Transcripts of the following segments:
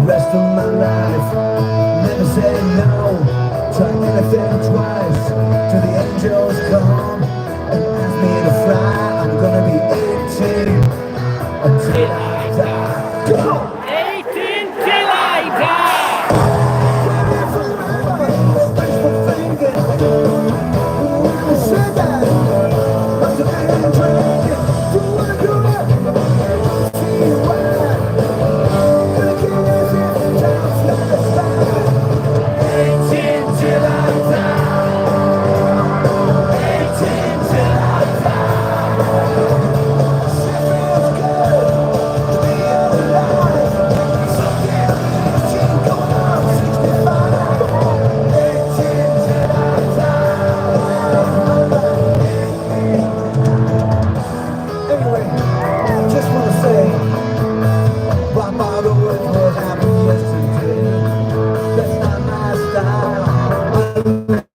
Rest of my life, never say no. Try anything twice till the angels come and ask me to fly. I'm gonna be 18 until I die. Go! 18 till I die! Thanks for thinking. I said that. I'm the man drinking. Do you wanna do it? See why? Gonna kill this every time. Slide a slide. 18 till I die. 18 till I die. Shit feels good to be alive. So get 18 going on 65. 18 till I die. Anyway, just wanna say, why bother with what happened yesterday? That's not my style. I live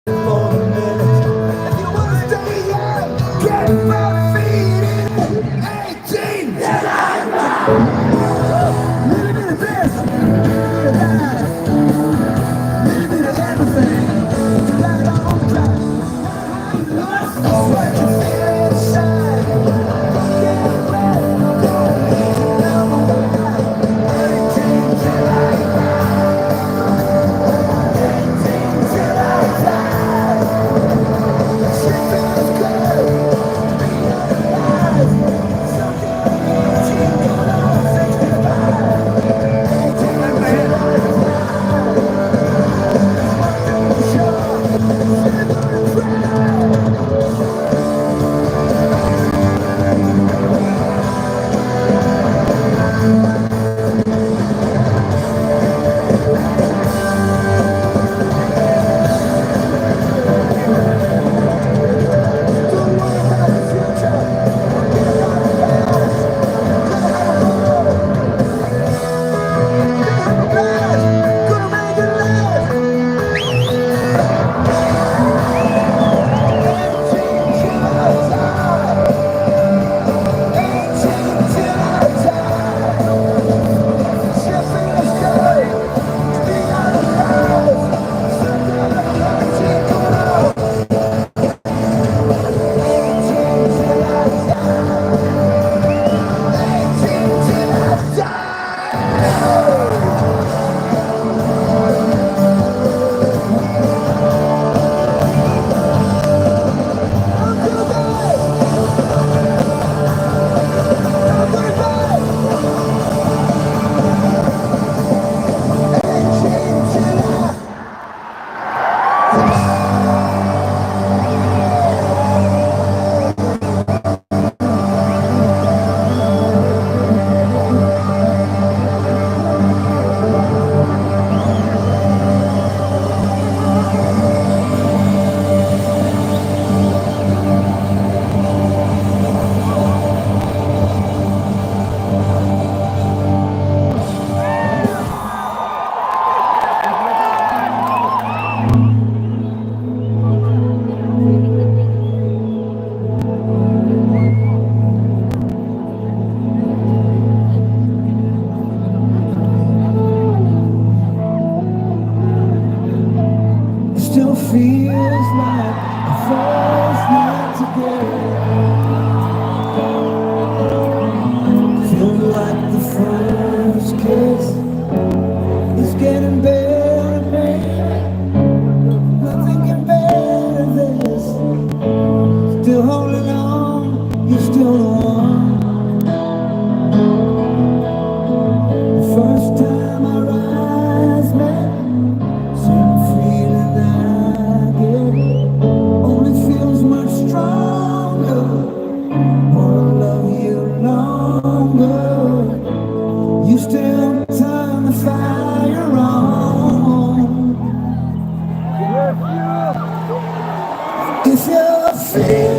for the minute. If you wanna stay young, get 5 feet in. 18 till I die. Little bit of this, little bit of that, little bit of everything. Tonight on the clock. What you feel inside? Get ready, go. Number one. 18 till I die. 18 till I die. Shit feels good to be alive. So get 18 going on 65. 18 till I die. Sure, celebrate proud. Don't worry about the future. Forget about the past. Gonna have a ball. Gonna have a blast. Gonna make it last. 18 till I die. 18 till I die. Shit feels good to be alive. So get 18 going on. 18 till I die. 18 till I die. I'm gonna die. I'm gonna die. 18 till I It still feels like the first night together. Feels like the first kiss. It's getting better, baby. Nothing can better this. Still holding on, you're still the one. The first time our eyes met, same feeling I get. Only feels much stronger. Wanna love you longer. You still turn the fire on. If you feel